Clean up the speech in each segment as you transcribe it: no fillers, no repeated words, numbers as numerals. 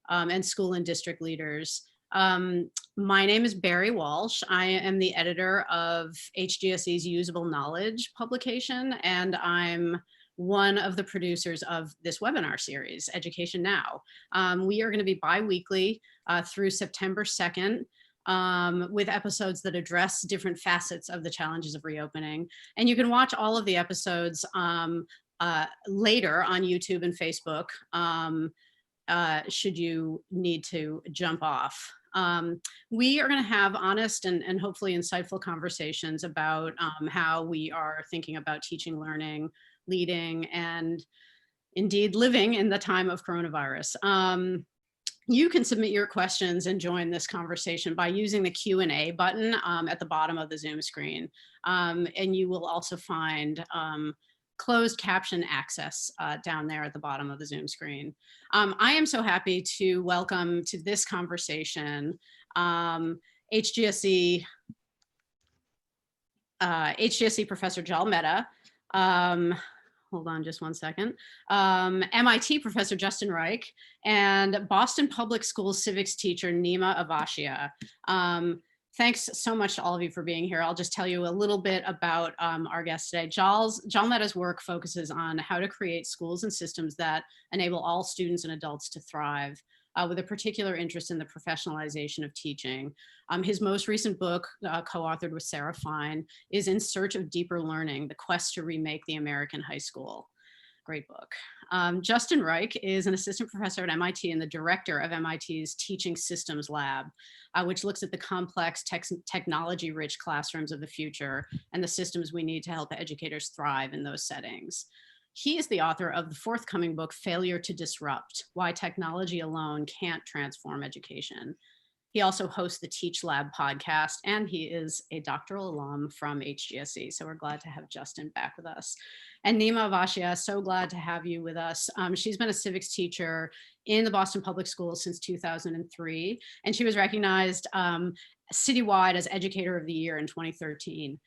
and school and district leaders. My name is Barry Walsh. I am the editor of HGSE's Usable Knowledge publication, and I'm one of the producers of this webinar series, Education Now. We are going to be bi-weekly through September 2nd. With episodes that address different facets of the challenges of reopening. And you can watch all of the episodes later on YouTube and Facebook should you need to jump off. We are going to have honest and hopefully insightful conversations about how we are thinking about teaching, learning, leading, and indeed living in the time of coronavirus. You can submit your questions and join this conversation by using the Q&A button at the bottom of the Zoom screen. And you will also find closed caption access down there at the bottom of the Zoom screen. I am so happy to welcome to this conversation HGSE Professor Jal Mehta, hold on just one second, MIT Professor Justin Reich, and Boston Public Schools civics teacher Nima Avashia. Thanks so much to all of you for being here. I'll just tell you a little bit about our guest today. Jal Mehta's work focuses on how to create schools and systems that enable all students and adults to thrive, with a particular interest in the professionalization of teaching. His most recent book, co-authored with Sarah Fine, is In Search of Deeper Learning, The Quest to Remake the American High School. Great book. Justin Reich is an assistant professor at MIT and the director of MIT's Teaching Systems Lab, which looks at the complex technology-rich classrooms of the future and the systems we need to help educators thrive in those settings. He is the author of the forthcoming book, Failure to Disrupt: Why Technology Alone Can't Transform Education. He also hosts the Teach Lab podcast, and he is a doctoral alum from HGSE. So we're glad to have Justin back with us. And Nima Avashia, so glad to have you with us. She's been a civics teacher in the Boston Public Schools since 2003, and she was recognized citywide as Educator of the Year in 2013.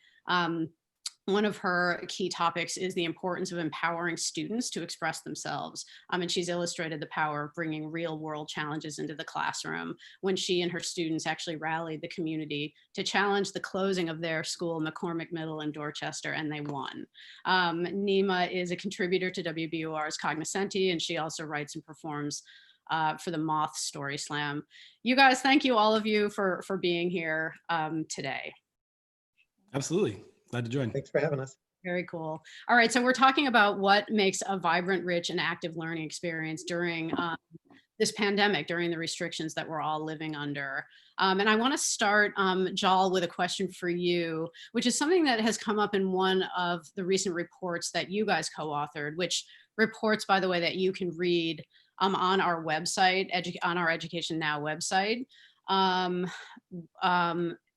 One of her key topics is the importance of empowering students to express themselves. And she's illustrated the power of bringing real world challenges into the classroom when she and her students actually rallied the community to challenge the closing of their school, McCormick Middle in Dorchester, and they won. Nima is a contributor to WBUR's Cognoscenti, and she also writes and performs for the Moth Story Slam. You guys, thank you, all of you, for being here today. Absolutely. Glad to join. Thanks for having us. Very cool. All right, so we're talking about what makes a vibrant, rich, and active learning experience during this pandemic, during the restrictions that we're all living under. And I want to start, Jal, with a question for you, which is something that has come up in one of the recent reports that you guys co-authored, which reports, by the way, that you can read on our website, on our Education Now website.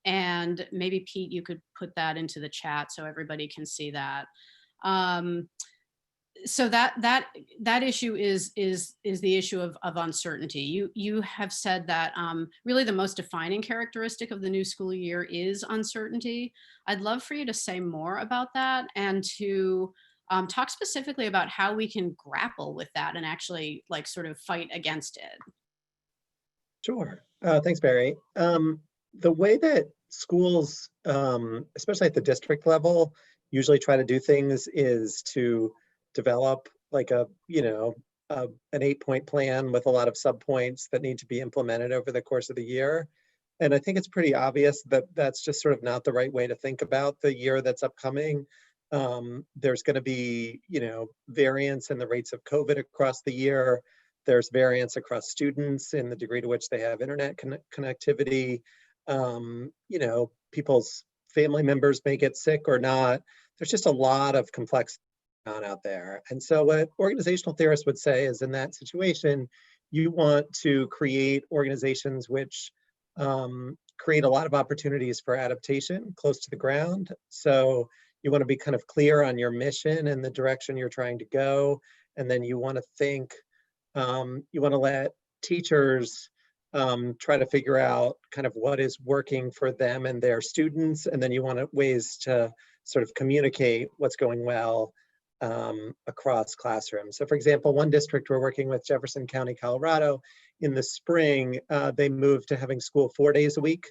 And maybe Pete, you could put that into the chat so everybody can see that. So that issue is the issue of uncertainty. You have said that really the most defining characteristic of the new school year is uncertainty. I'd love for you to say more about that and to talk specifically about how we can grapple with that and actually like sort of fight against it. Sure. Thanks, Barry. The way that schools, especially at the district level, usually try to do things is to develop like an 8-point plan with a lot of subpoints that need to be implemented over the course of the year. And I think it's pretty obvious that that's just sort of not the right way to think about the year that's upcoming. There's going to be, variance in the rates of COVID across the year. There's variance across students in the degree to which they have internet connectivity. People's family members may get sick or not. There's just a lot of complexity out there. And so what organizational theorists would say is in that situation, you want to create organizations which create a lot of opportunities for adaptation close to the ground. So you want to be kind of clear on your mission and the direction you're trying to go. And then you want to think, you want to let teachers try to figure out kind of what is working for them and their students. And then you want ways to sort of communicate what's going well across classrooms. So for example, one district we're working with, Jefferson County, Colorado, in the spring, they moved to having school 4 days a week.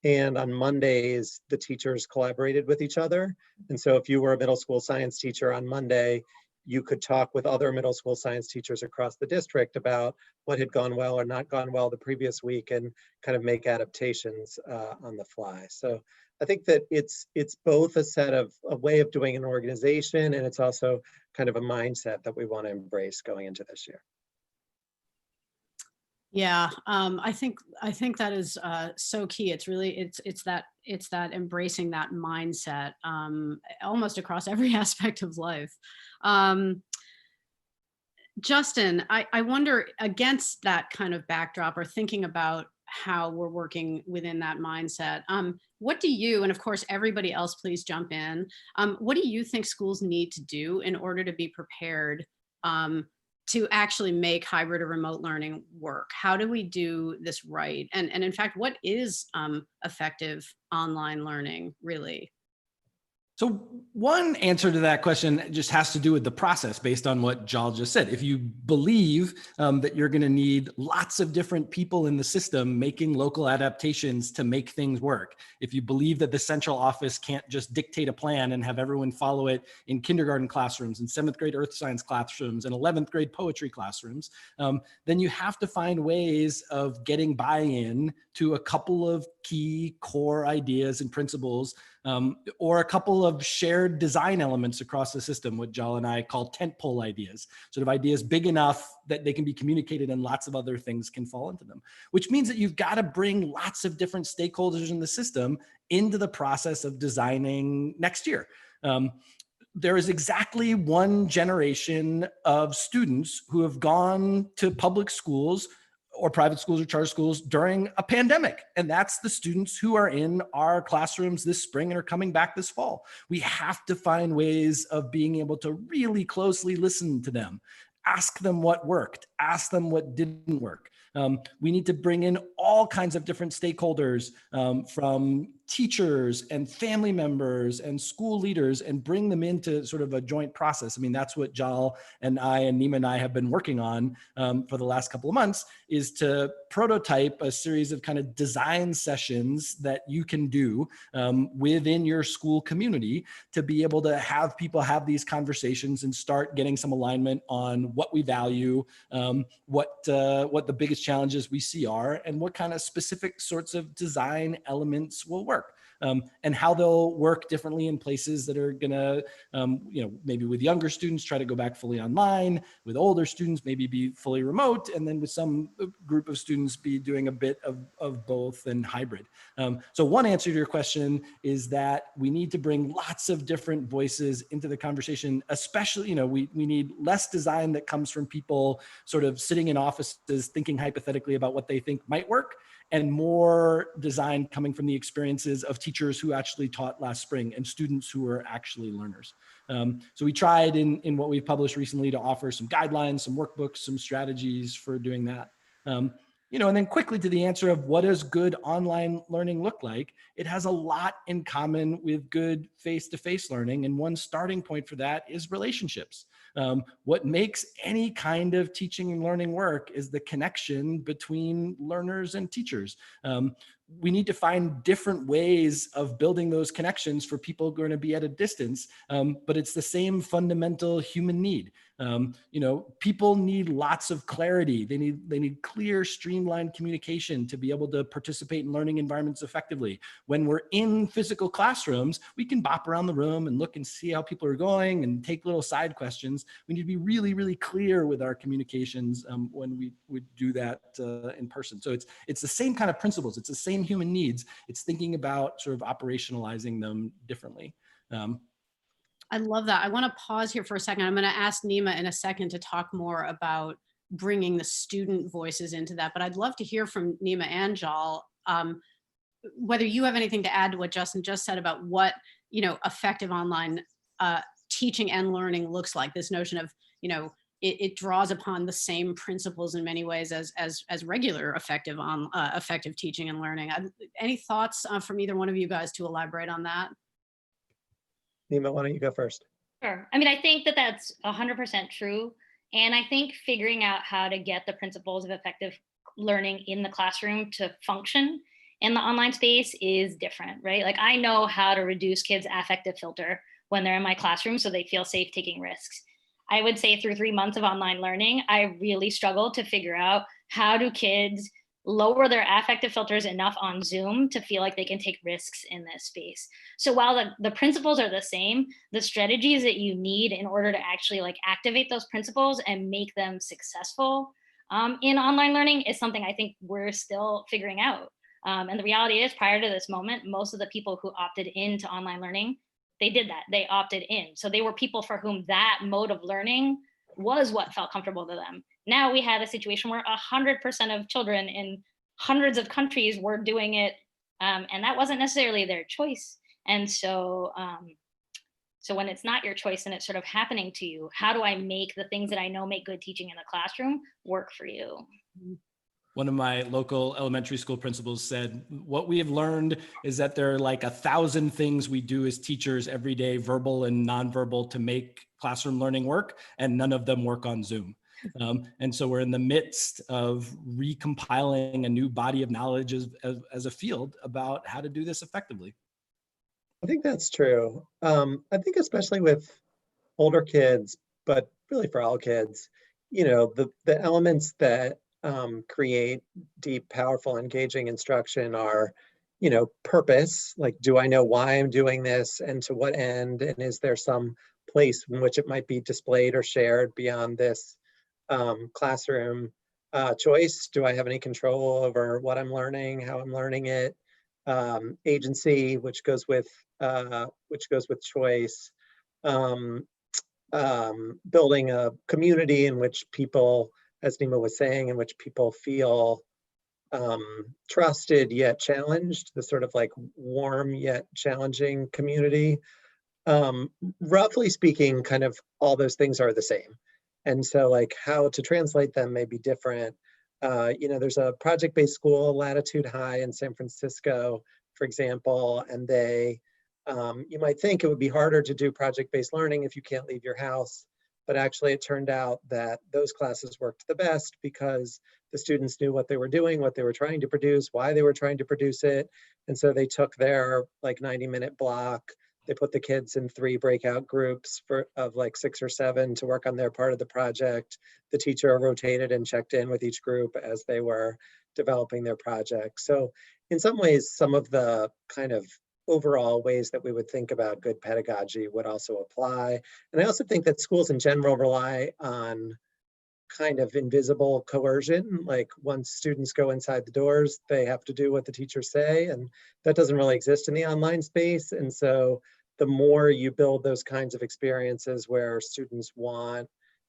And on Mondays, the teachers collaborated with each other. And so if you were a middle school science teacher on Monday, you could talk with other middle school science teachers across the district about what had gone well or not gone well the previous week and kind of make adaptations on the fly. So I think that it's both a way of doing an organization, and it's also kind of a mindset that we want to embrace going into this year. Yeah, I think that is so key. It's really it's that embracing that mindset almost across every aspect of life. Justin, I wonder, against that kind of backdrop, or thinking about how we're working within that mindset, what do you, and of course everybody else, please jump in, what do you think schools need to do in order to be prepared to actually make hybrid or remote learning work? How do we do this right? And in fact, what is effective online learning really? So one answer to that question just has to do with the process based on what Jal just said. If you believe that you're going to need lots of different people in the system making local adaptations to make things work, if you believe that the central office can't just dictate a plan and have everyone follow it in kindergarten classrooms and 7th grade earth science classrooms and 11th grade poetry classrooms, then you have to find ways of getting buy-in to a couple of key core ideas and principles, or a couple of shared design elements across the system, what Jal and I call tentpole ideas, sort of ideas big enough that they can be communicated and lots of other things can fall into them, which means that you've got to bring lots of different stakeholders in the system into the process of designing next year. There is exactly one generation of students who have gone to public schools or private schools or charter schools during a pandemic. And that's the students who are in our classrooms this spring and are coming back this fall. We have to find ways of being able to really closely listen to them, ask them what worked, ask them what didn't work. We need to bring in all kinds of different stakeholders, from teachers and family members and school leaders, and bring them into sort of a joint process. I mean, that's what Jal and I and Nima and I have been working on for the last couple of months, is to prototype a series of kind of design sessions that you can do within your school community to be able to have people have these conversations and start getting some alignment on what we value, what the biggest challenges we see are, and what kind of specific sorts of design elements will work. And how they'll work differently in places that are gonna, maybe with younger students, try to go back fully online, with older students, maybe be fully remote, and then with some group of students be doing a bit of both and hybrid. So one answer to your question is that we need to bring lots of different voices into the conversation, especially, we need less design that comes from people sort of sitting in offices thinking hypothetically about what they think might work, and more design coming from the experiences of teachers who actually taught last spring and students who are actually learners. So we tried in what we've published recently to offer some guidelines, some workbooks, some strategies for doing that. And then quickly to the answer of what does good online learning look like, it has a lot in common with good face-to-face learning. And one starting point for that is relationships. What makes any kind of teaching and learning work is the connection between learners and teachers. We need to find different ways of building those connections for people who are going to be at a distance, but it's the same fundamental human need. People need lots of clarity. They need clear, streamlined communication to be able to participate in learning environments effectively. When we're in physical classrooms, we can bop around the room and look and see how people are going and take little side questions. We need to be really, really clear with our communications when we would do that in person. So it's the same kind of principles. It's the same human needs. It's thinking about sort of operationalizing them differently. I love that. I want to pause here for a second. I'm going to ask Nima in a second to talk more about bringing the student voices into that, but I'd love to hear from Nima and Jal, whether you have anything to add to what Justin just said about what, effective online teaching and learning looks like. This notion of, it draws upon the same principles in many ways as regular effective teaching and learning. Any thoughts from either one of you guys to elaborate on that? Nima, why don't you go first? Sure. I mean, I think that that's 100% true. And I think figuring out how to get the principles of effective learning in the classroom to function in the online space is different, right? Like, I know how to reduce kids' affective filter when they're in my classroom so they feel safe taking risks. I would say through 3 months of online learning, I really struggled to figure out how do kids lower their affective filters enough on Zoom to feel like they can take risks in this space. So while the principles are the same, the strategies that you need in order to actually like activate those principles and make them successful in online learning is something I think we're still figuring out. And the reality is, prior to this moment, most of the people who opted into online learning, they did that. They opted in. So they were people for whom that mode of learning was what felt comfortable to them. Now we have a situation where 100% of children in hundreds of countries were doing it, and that wasn't necessarily their choice. And so, so when it's not your choice and it's sort of happening to you, how do I make the things that I know make good teaching in the classroom work for you? One of my local elementary school principals said, what we have learned is that there are like 1,000 things we do as teachers every day, verbal and nonverbal, to make classroom learning work, and none of them work on Zoom. And so we're in the midst of recompiling a new body of knowledge as a field about how to do this effectively. I think that's true. I think especially with older kids, but really for all kids, you know, the elements that create deep, powerful, engaging instruction are, you know, purpose, like, do I know why I'm doing this and to what end? And is there some place in which it might be displayed or shared beyond this classroom choice? Do I have any control over what I'm learning, how I'm learning it? Agency, which goes with choice. Building a community in which people, as Nima was saying, in which people feel trusted yet challenged, the sort of like warm yet challenging community. Roughly speaking, kind of all those things are the same. And so like how to translate them may be different. You know, there's a project-based school, Latitude High in San Francisco, for example, and they, you might think it would be harder to do project-based learning if you can't leave your house, but actually it turned out that those classes worked the best because the students knew what they were doing, what they were trying to produce, why they were trying to produce it. And so they took their like 90-minute block. They put the kids in 3 breakout groups of like 6 or 7 to work on their part of the project. The teacher rotated and checked in with each group as they were developing their project. So in some ways, some of the kind of overall ways that we would think about good pedagogy would also apply. And I also think that schools in general rely on kind of invisible coercion. Like once students go inside the doors, they have to do what the teachers say, and that doesn't really exist in the online space. And so the more you build those kinds of experiences where students want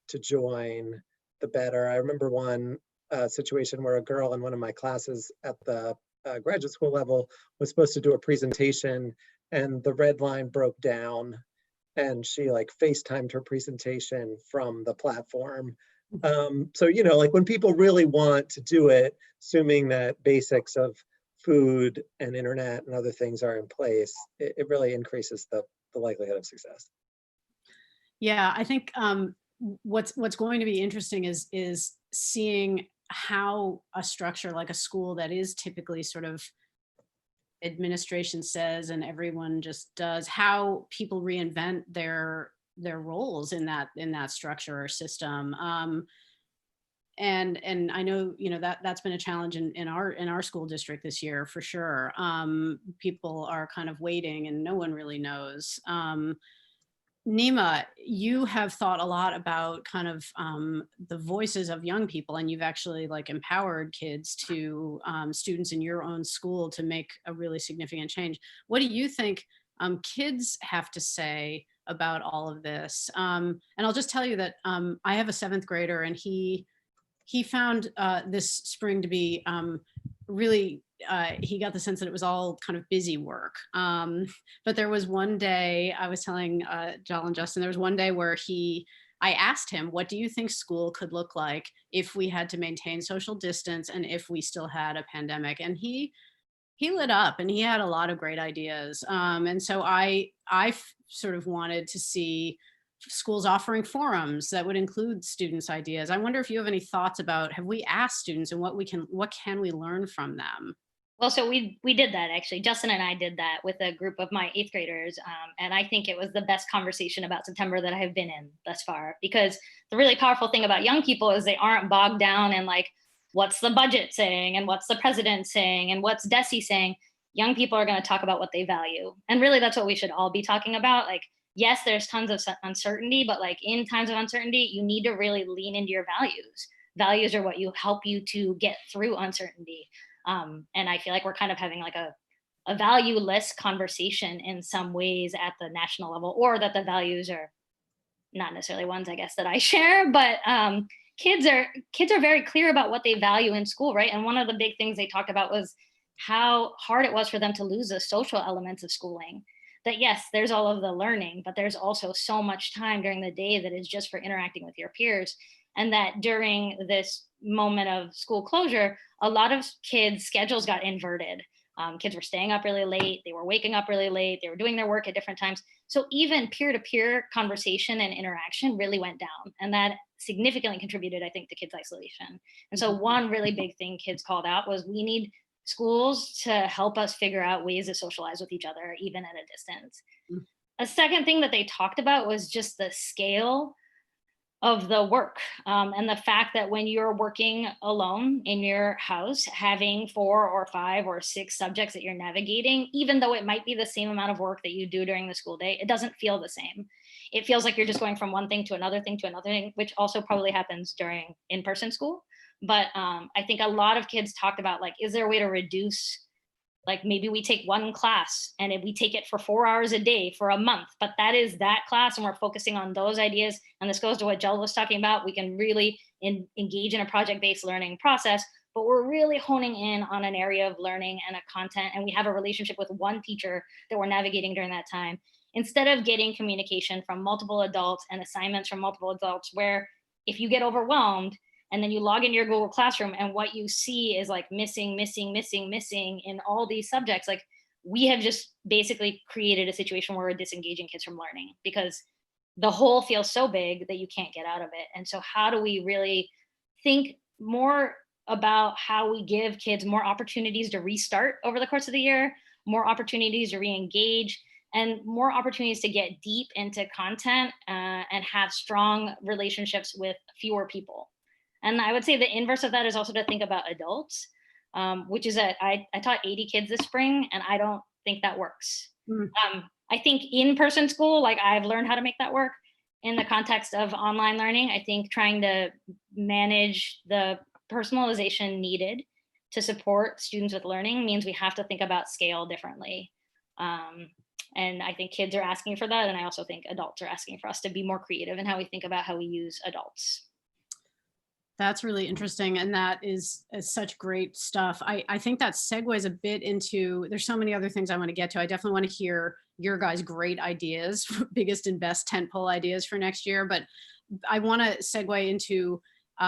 to join, the better. I remember one situation where a girl in one of my classes at the graduate school level was supposed to do a presentation, and the red line broke down, and she like FaceTimed her presentation from the platform. So, you know, like when people really want to do it, assuming that basics of food and internet and other things are in place, it really increases the likelihood of success. Yeah, I think what's going to be interesting is seeing how a structure like a school that is typically sort of administration says and everyone just does, how people reinvent their roles in that structure or system. And I know, you know, that's been a challenge in our school district this year for sure. People are kind of waiting and no one really knows. Nima, you have thought a lot about kind of the voices of young people, and you've actually like empowered kids to students in your own school to make a really significant change. What do you think kids have to say about all of this? And I'll just tell you that I have a 7th grader, and he found this spring to be really, he got the sense that it was all kind of busy work. But there was one day, I was telling Jal and Justin, there was one day where I asked him, what do you think school could look like if we had to maintain social distance and if we still had a pandemic? And he lit up and he had a lot of great ideas. And so I sort of wanted to see schools offering forums that would include students' ideas. I wonder if you have any thoughts about, have we asked students and what can we learn from them? Well, so we did that actually. Justin and I did that with a group of my 8th graders, and I think it was the best conversation about September that I have been in thus far. Because the really powerful thing about young people is they aren't bogged down in like, what's the budget saying, and what's the president saying, and what's DESE saying. Young people are going to talk about what they value, and really that's what we should all be talking about. Like, yes, there's tons of uncertainty, but like in times of uncertainty, you need to really lean into your values. Values are what you help you to get through uncertainty. And I feel like we're kind of having like a valueless conversation in some ways at the national level, or that the values are not necessarily ones, I guess, that I share, but kids are very clear about what they value in school, right? And one of the big things they talked about was how hard it was for them to lose the social elements of schooling. That yes, there's all of the learning, but there's also so much time during the day that is just for interacting with your peers. And that during this moment of school closure, a lot of kids' schedules got inverted. Kids were staying up really late, they were waking up really late, they were doing their work at different times. So even peer-to-peer conversation and interaction really went down. And that significantly contributed, I think, to kids' isolation. And so one really big thing kids called out was, we need schools to help us figure out ways to socialize with each other, even at a distance. Mm. A second thing that they talked about was just the scale of the work, and the fact that when you're working alone in your house, having 4 or 5 or 6 subjects that you're navigating, even though it might be the same amount of work that you do during the school day, it doesn't feel the same. It feels like you're just going from one thing to another thing to another thing, which also probably happens during in-person school. But I think a lot of kids talked about, like, is there a way to reduce, like maybe we take one class and if we take it for 4 hours a day for a month, but that is that class and we're focusing on those ideas. And this goes to what Jill was talking about. We can really engage in a project-based learning process, but we're really honing in on an area of learning and a content. And we have a relationship with one teacher that we're navigating during that time, instead of getting communication from multiple adults and assignments from multiple adults, where if you get overwhelmed, and then you log into your Google Classroom and what you see is like missing in all these subjects. Like, we have just basically created a situation where we're disengaging kids from learning because the hole feels so big that you can't get out of it. And so how do we really think more about how we give kids more opportunities to restart over the course of the year, more opportunities to re-engage, and more opportunities to get deep into content and have strong relationships with fewer people. And I would say the inverse of that is also to think about adults, which is that I taught 80 kids this spring, and I don't think that works. Mm. I think in-person school, like, I've learned how to make that work. In the context of online learning, I think trying to manage the personalization needed to support students with learning means we have to think about scale differently. And I think kids are asking for that. And I also think adults are asking for us to be more creative in how we think about how we use adults. That's really interesting. And that is such great stuff. I think that segues a bit into, there's so many other things I want to get to. I definitely want to hear your guys' great ideas, biggest and best tentpole ideas for next year. But I want to segue into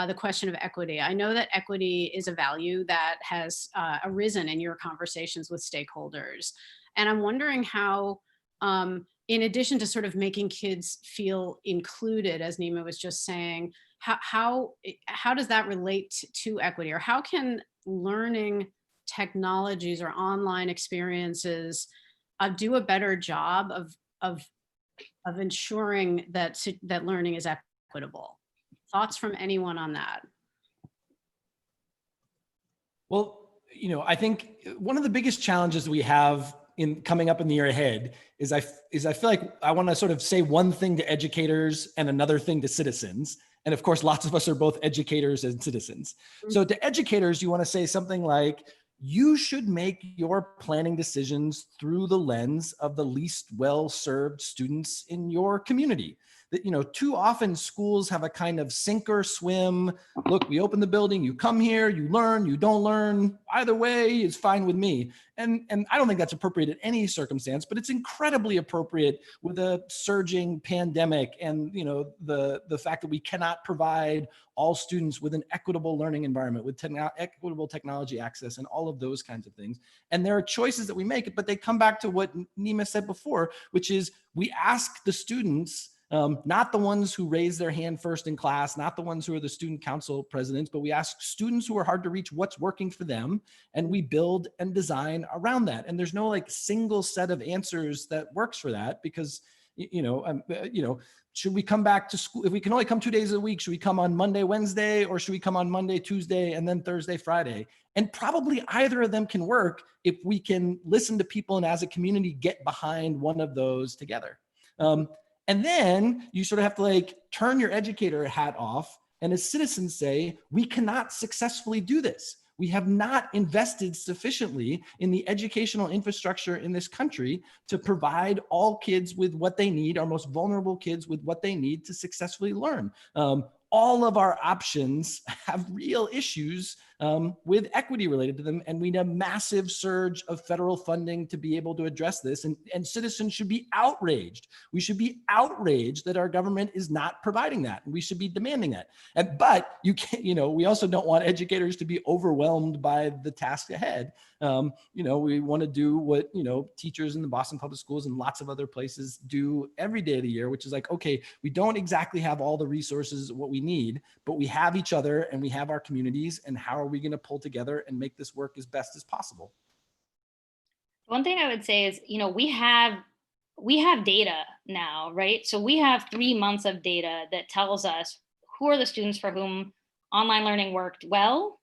the question of equity. I know that equity is a value that has arisen in your conversations with stakeholders. And I'm wondering how, in addition to sort of making kids feel included, as Nima was just saying, how does that relate to equity, or how can learning technologies or online experiences do a better job of ensuring that learning is equitable? Thoughts from anyone on that? Well, I think one of the biggest challenges we have in coming up in the year ahead is I feel like I want to sort of say one thing to educators and another thing to citizens. And of course, lots of us are both educators and citizens. So to educators, you want to say something like, you should make your planning decisions through the lens of the least well-served students in your community. That, too often schools have a kind of sink or swim. Look, we open the building, you come here, you learn, you don't learn. Either way is fine with me. And I don't think that's appropriate in any circumstance, but it's incredibly appropriate with a surging pandemic and the fact that we cannot provide all students with an equitable learning environment, with equitable technology access and all of those kinds of things. And there are choices that we make, but they come back to what Nima said before, which is we ask the students not the ones who raise their hand first in class, not the ones who are the student council presidents, but we ask students who are hard to reach what's working for them, and we build and design around that. And there's no like single set of answers that works for that, because should we come back to school? If we can only come 2 days a week, should we come on Monday, Wednesday, or should we come on Monday, Tuesday, and then Thursday, Friday? And probably either of them can work if we can listen to people and as a community get behind one of those together. And then you sort of have to like turn your educator hat off and as citizens say, we cannot successfully do this. We have not invested sufficiently in the educational infrastructure in this country to provide all kids with what they need, our most vulnerable kids with what they need to successfully learn. All of our options have real issues with equity related to them, and we need a massive surge of federal funding to be able to address this, and citizens should be outraged. We should be outraged that our government is not providing that, and we should be demanding that. But you can't, we also don't want educators to be overwhelmed by the task ahead. We want to do what, teachers in the Boston Public Schools and lots of other places do every day of the year, which is like, okay, we don't exactly have all the resources, what we need, but we have each other and we have our communities, and how are we going to pull together and make this work as best as possible? One thing I would say is, we have data now, right? So we have 3 months of data that tells us who are the students for whom online learning worked well,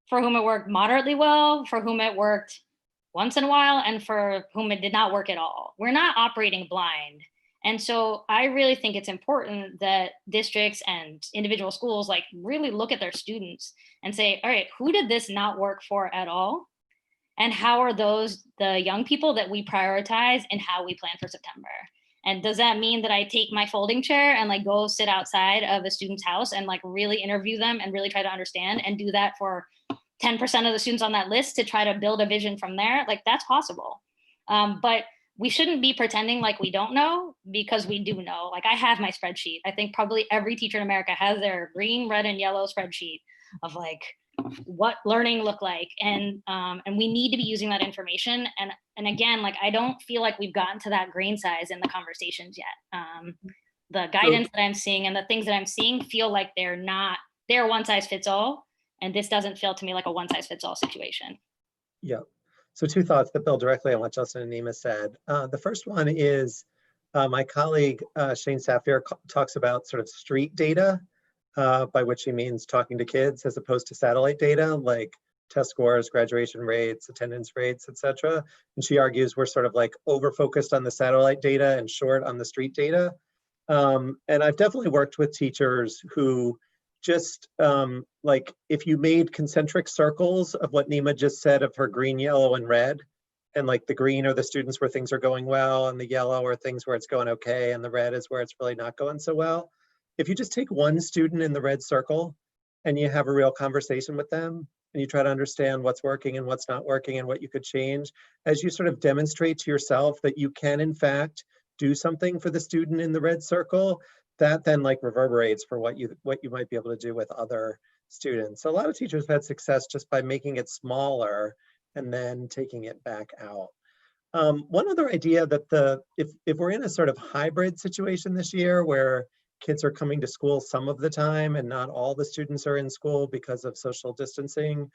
for whom it worked moderately well, for whom it worked once in a while, and for whom it did not work at all. We're not operating blind. And so I really think it's important that districts and individual schools like really look at their students and say, all right, who did this not work for at all? And how are those the young people that we prioritize and how we plan for September? And does that mean that I take my folding chair and like go sit outside of a student's house and like really interview them and really try to understand, and do that for 10% of the students on that list to try to build a vision from there? Like, that's possible. But we shouldn't be pretending like we don't know, because we do know. Like, I have my spreadsheet. I think probably every teacher in America has their green, red, and yellow spreadsheet of like what learning looked like. And we need to be using that information. And again, like, I don't feel like we've gotten to that grain size in the conversations yet. The guidance that I'm seeing and the things that I'm seeing feel like they're one size fits all. And this doesn't feel to me like a one size fits all situation. Yeah. So 2 thoughts that build directly on what Justin and Nima said. The first one is my colleague, Shane Safier, talks about sort of street data, by which he means talking to kids as opposed to satellite data, like test scores, graduation rates, attendance rates, etc. And she argues we're sort of like over-focused on the satellite data and short on the street data. And I've definitely worked with teachers who just like, if you made concentric circles of what Nima just said of her green, yellow, and red, and like the green are the students where things are going well, and the yellow are things where it's going okay, and the red is where it's really not going so well. If you just take one student in the red circle and you have a real conversation with them, and you try to understand what's working and what's not working and what you could change, as you sort of demonstrate to yourself that you can in fact do something for the student in the red circle, that then like reverberates for what you might be able to do with other students. So a lot of teachers have had success just by making it smaller and then taking it back out. One other idea that if we're in a sort of hybrid situation this year where kids are coming to school some of the time and not all the students are in school because of social distancing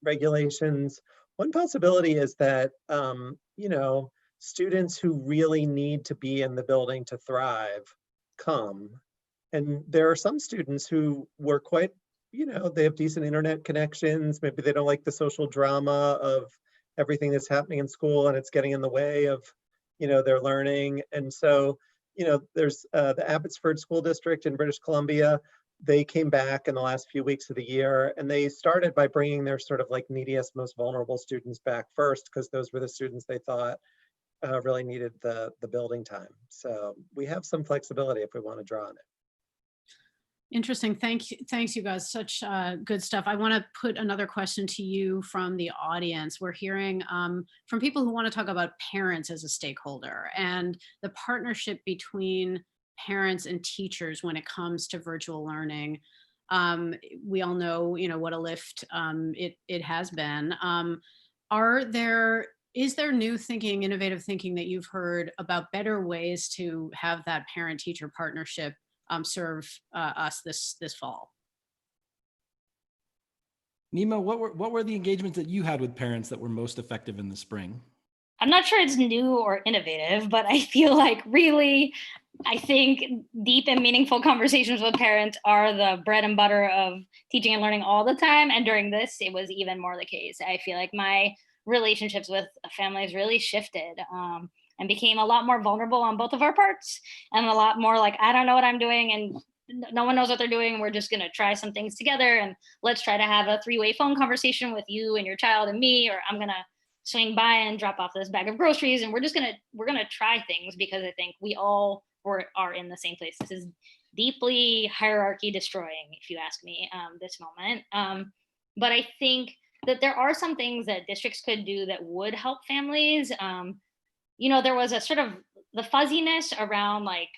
regulations, one possibility is that students who really need to be in the building to thrive come. And there are some students who were quite, they have decent internet connections. Maybe they don't like the social drama of everything that's happening in school and it's getting in the way of, their learning. And so, there's the Abbotsford School District in British Columbia. They came back in the last few weeks of the year, and they started by bringing their sort of like neediest, most vulnerable students back first, because those were the students they thought really needed the building time. So we have some flexibility if we want to draw on it. Interesting. Thanks, you guys. Such good stuff. I want to put another question to you from the audience. We're hearing from people who want to talk about parents as a stakeholder and the partnership between parents and teachers when it comes to virtual learning. We all know, what a lift it has been. Are there Is there new thinking, innovative thinking that you've heard about better ways to have that parent-teacher partnership serve us this fall? Nima, what were the engagements that you had with parents that were most effective in the spring? I'm not sure it's new or innovative, but I feel like really, I think deep and meaningful conversations with parents are the bread and butter of teaching and learning all the time. And during this, it was even more the case. I feel like my relationships with families really shifted, and became a lot more vulnerable on both of our parts, and a lot more like, I don't know what I'm doing, and no one knows what they're doing. We're just going to try some things together, and let's try to have a three-way phone conversation with you and your child and me, or I'm going to swing by and drop off this bag of groceries, and we're gonna try things, because I think we all are in the same place. This is deeply hierarchy destroying, if you ask me, this moment. But I think that there are some things that districts could do that would help families. There was a sort of the fuzziness around like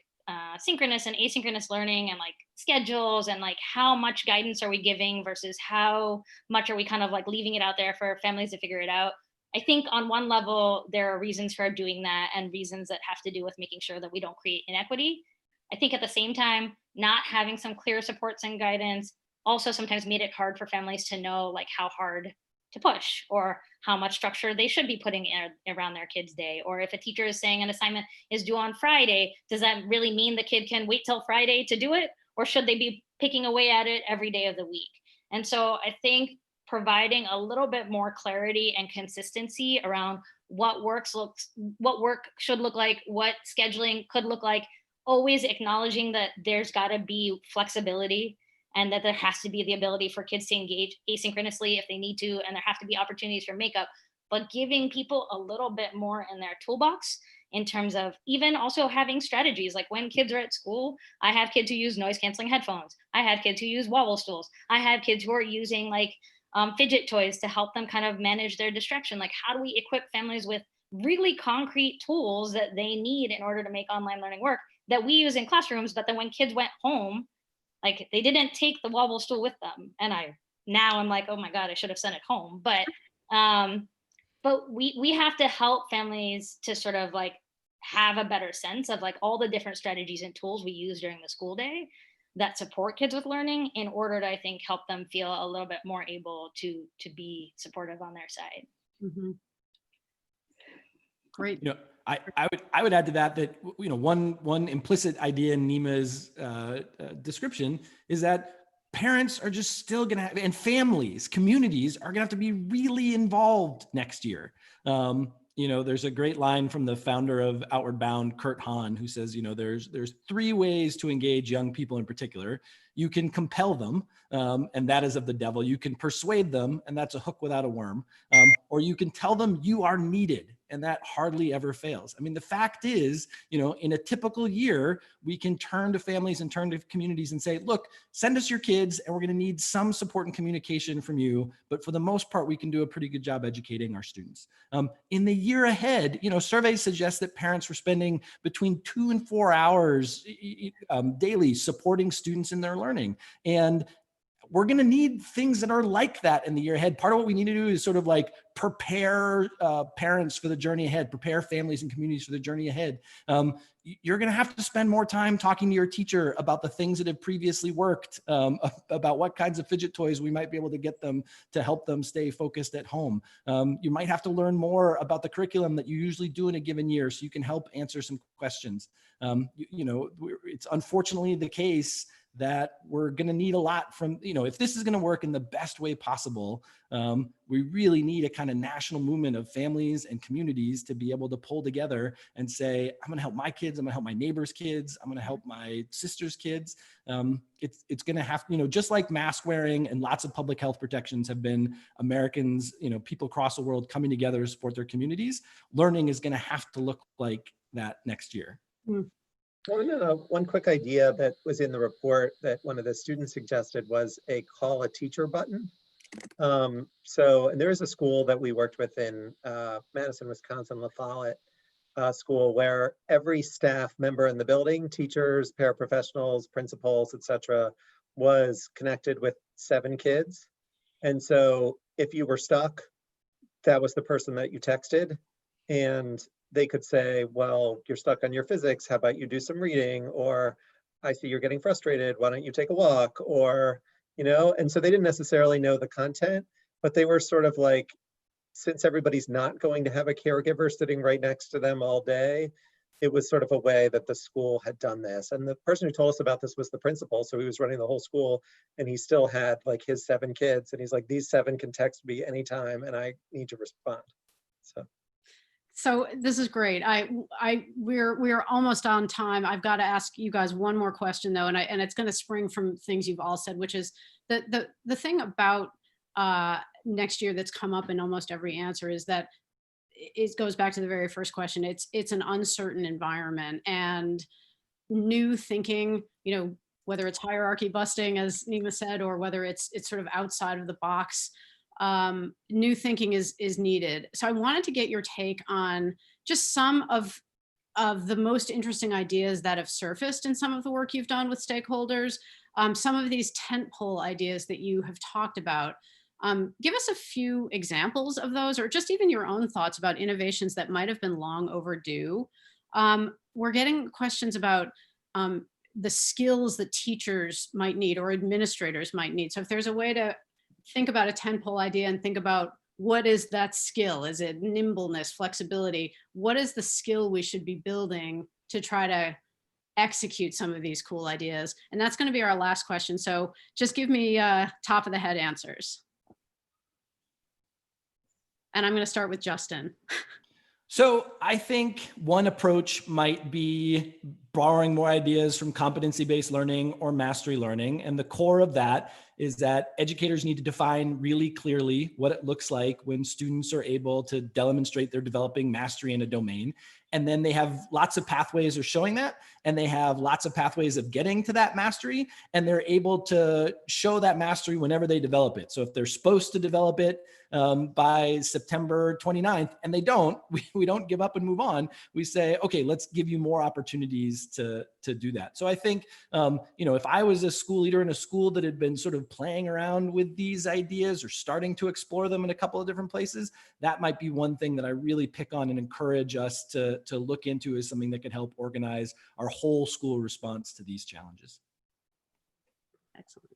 synchronous and asynchronous learning, and like schedules, and like how much guidance are we giving versus how much are we kind of like leaving it out there for families to figure it out. I think on one level, there are reasons for doing that, and reasons that have to do with making sure that we don't create inequity. I think at the same time, not having some clear supports and guidance also sometimes made it hard for families to know like how hard to push, or how much structure they should be putting around their kid's day. Or if a teacher is saying an assignment is due on Friday, does that really mean the kid can wait till Friday to do it? Or should they be picking away at it every day of the week? And so I think providing a little bit more clarity and consistency around what work should look like, what scheduling could look like, always acknowledging that there's got to be flexibility, and that there has to be the ability for kids to engage asynchronously if they need to, and there have to be opportunities for makeup, but giving people a little bit more in their toolbox in terms of even also having strategies. Like when kids are at school, I have kids who use noise canceling headphones. I have kids who use wobble stools. I have kids who are using like fidget toys to help them kind of manage their distraction. Like, how do we equip families with really concrete tools that they need in order to make online learning work, that we use in classrooms, but then when kids went home, like they didn't take the wobble stool with them. And I'm like, oh my God, I should have sent it home. But we have to help families to sort of like have a better sense of like all the different strategies and tools we use during the school day that support kids with learning, in order to, I think, help them feel a little bit more able to be supportive on their side. Mm-hmm. Great. I would add to that one implicit idea in Nima's description is that parents are just still going to have, and families, communities are going to have to be really involved next year. There's a great line from the founder of Outward Bound, Kurt Hahn, who says, there's three ways to engage young people in particular. You can compel them, and that is of the devil. You can persuade them, and that's a hook without a worm. Or you can tell them you are needed, and that hardly ever fails. I mean, the fact is, in a typical year, we can turn to families and turn to communities and say, look, send us your kids, and we're going to need some support and communication from you. But for the most part, we can do a pretty good job educating our students. In the year ahead, surveys suggest that parents were spending between 2 and 4 hours daily supporting students in their learning. And we're going to need things that are like that in the year ahead. Part of what we need to do is sort of like prepare parents for the journey ahead, prepare families and communities for the journey ahead. You're going to have to spend more time talking to your teacher about the things that have previously worked, about what kinds of fidget toys we might be able to get them to help them stay focused at home. You might have to learn more about the curriculum that you usually do in a given year so you can help answer some questions. It's unfortunately the case that we're going to need a lot from, if this is going to work in the best way possible, we really need a kind of national movement of families and communities to be able to pull together and say, I'm going to help my kids, I'm going to help my neighbors' kids, I'm going to help my sister's kids. It's going to have, just like mask wearing and lots of public health protections have been Americans, people across the world coming together to support their communities, learning is going to have to look like that next year. Mm. One quick idea that was in the report that one of the students suggested was a call a teacher button. And there is a school that we worked with in Madison, Wisconsin, La Follette school, where every staff member in the building, teachers, paraprofessionals, principals, etc., was connected with 7 kids. And so if you were stuck, that was the person that you texted, and they could say, well, you're stuck on your physics, how about you do some reading? Or I see you're getting frustrated, why don't you take a walk? Or, and so they didn't necessarily know the content, but they were sort of like, since everybody's not going to have a caregiver sitting right next to them all day, it was sort of a way that the school had done this. And the person who told us about this was the principal. So he was running the whole school, and he still had like his 7 kids. And he's like, these 7 can text me anytime and I need to respond. So this is great. We're almost on time. I've got to ask you guys one more question though, and it's going to spring from things you've all said, which is the thing about next year that's come up in almost every answer is that it goes back to the very first question. It's an uncertain environment, and new thinking, whether it's hierarchy busting, as Nima said, or whether it's sort of outside of the box, new thinking is needed. So I wanted to get your take on just some of the most interesting ideas that have surfaced in some of the work you've done with stakeholders, some of these tentpole ideas that you have talked about. Give us a few examples of those, or just even your own thoughts about innovations that might have been long overdue. We're getting questions about the skills that teachers might need or administrators might need. So if there's a way to think about a tentpole idea and think about what is that skill? Is it nimbleness, flexibility? What is the skill we should be building to try to execute some of these cool ideas? And that's going to be our last question. So just give me top of the head answers. And I'm going to start with Justin. So I think one approach might be borrowing more ideas from competency-based learning or mastery learning. And the core of that is that educators need to define really clearly what it looks like when students are able to demonstrate they're developing mastery in a domain. And then they have lots of pathways of showing that, and they have lots of pathways of getting to that mastery, and they're able to show that mastery whenever they develop it. So if they're supposed to develop it by September 29th, and they don't, we don't give up and move on. We say, okay, let's give you more opportunities to do that. So I think, if I was a school leader in a school that had been sort of playing around with these ideas or starting to explore them in a couple of different places, that might be one thing that I really pick on and encourage us to look into as something that can help organize our whole school response to these challenges. Excellent.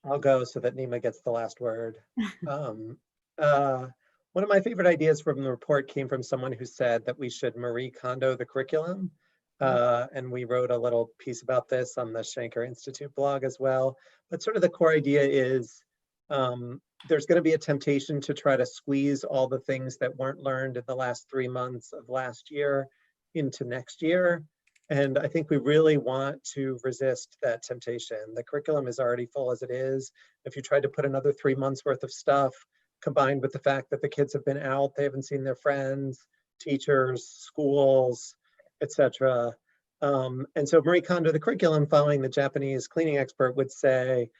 I'll go so that Nima gets the last word. One of my favorite ideas from the report came from someone who said that we should Marie Kondo the curriculum. And we wrote a little piece about this on the Shanker Institute blog as well. But sort of the core idea is there's going to be a temptation to try to squeeze all the things that weren't learned in the last 3 months of last year into next year. And I think we really want to resist that temptation. The curriculum is already full as it is. If you tried to put another 3 months worth of stuff, combined with the fact that the kids have been out, they haven't seen their friends, teachers, schools, etc. And so Marie Kondo, the curriculum, following the Japanese cleaning expert, would say,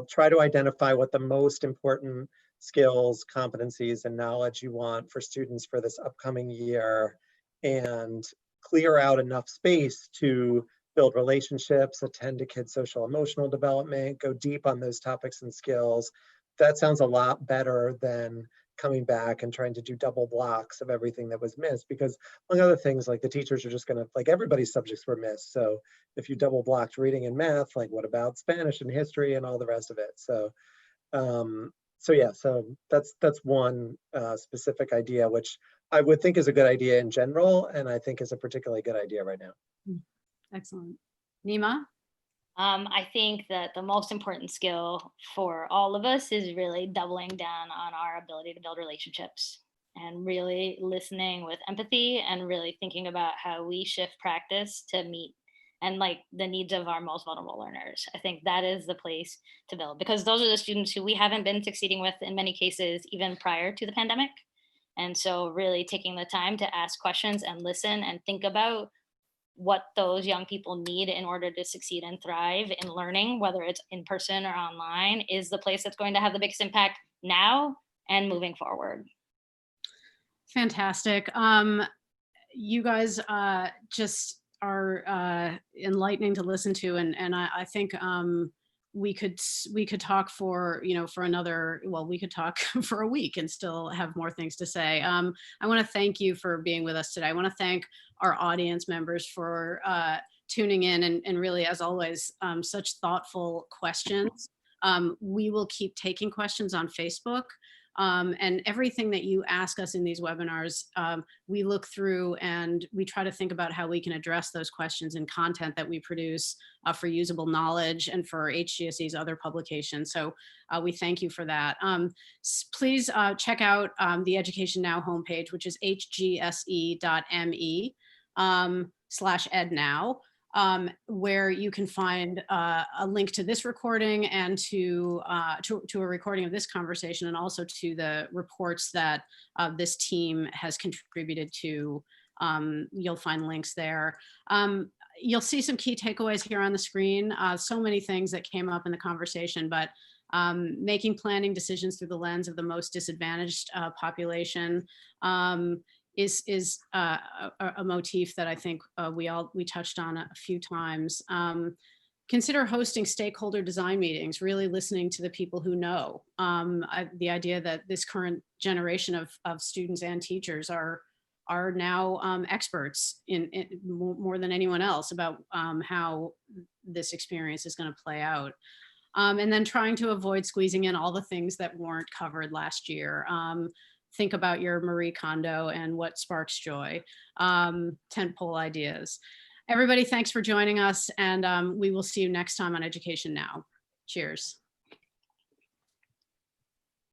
try to identify what the most important skills, competencies, and knowledge you want for students for this upcoming year, and clear out enough space to build relationships, attend to kids' social emotional development, go deep on those topics and skills. That sounds a lot better than coming back and trying to do double blocks of everything that was missed, because among other things, like the teachers are just going to, like, everybody's subjects were missed. So if you double blocked reading and math, like what about Spanish and history and all the rest of it? So so that's one specific idea, which I would think is a good idea in general, and I think is a particularly good idea right now. Excellent. Nima? I think that the most important skill for all of us is really doubling down on our ability to build relationships, and really listening with empathy, and really thinking about how we shift practice to meet and like the needs of our most vulnerable learners. I think that is the place to build, because those are the students who we haven't been succeeding with in many cases, even prior to the pandemic. And so really taking the time to ask questions and listen and think about what those young people need in order to succeed and thrive in learning, whether it's in person or online, is the place that's going to have the biggest impact now and moving forward. Fantastic. You guys just are enlightening to listen to, and I think we could talk for, for another, well, we could talk for a week and still have more things to say. I want to thank you for being with us today. I want to thank our audience members for tuning in and really, as always, such thoughtful questions. We will keep taking questions on Facebook. And everything that you ask us in these webinars, we look through and we try to think about how we can address those questions in content that we produce for usable knowledge and for HGSE's other publications. So we thank you for that. Please check out the Education Now homepage, which is hgse.me/ednow. Where you can find a link to this recording and to a recording of this conversation, and also to the reports that this team has contributed to. You'll find links there. You'll see some key takeaways here on the screen. So many things that came up in the conversation, but making planning decisions through the lens of the most disadvantaged population is a motif that I think we touched on a few times. Consider hosting stakeholder design meetings, really listening to the people who know. The idea that this current generation of students and teachers are now experts in more than anyone else about how this experience is going to play out. And then trying to avoid squeezing in all the things that weren't covered last year. Think about your Marie Kondo and what sparks joy, tentpole ideas. Everybody, thanks for joining us, and we will see you next time on Education Now. Cheers.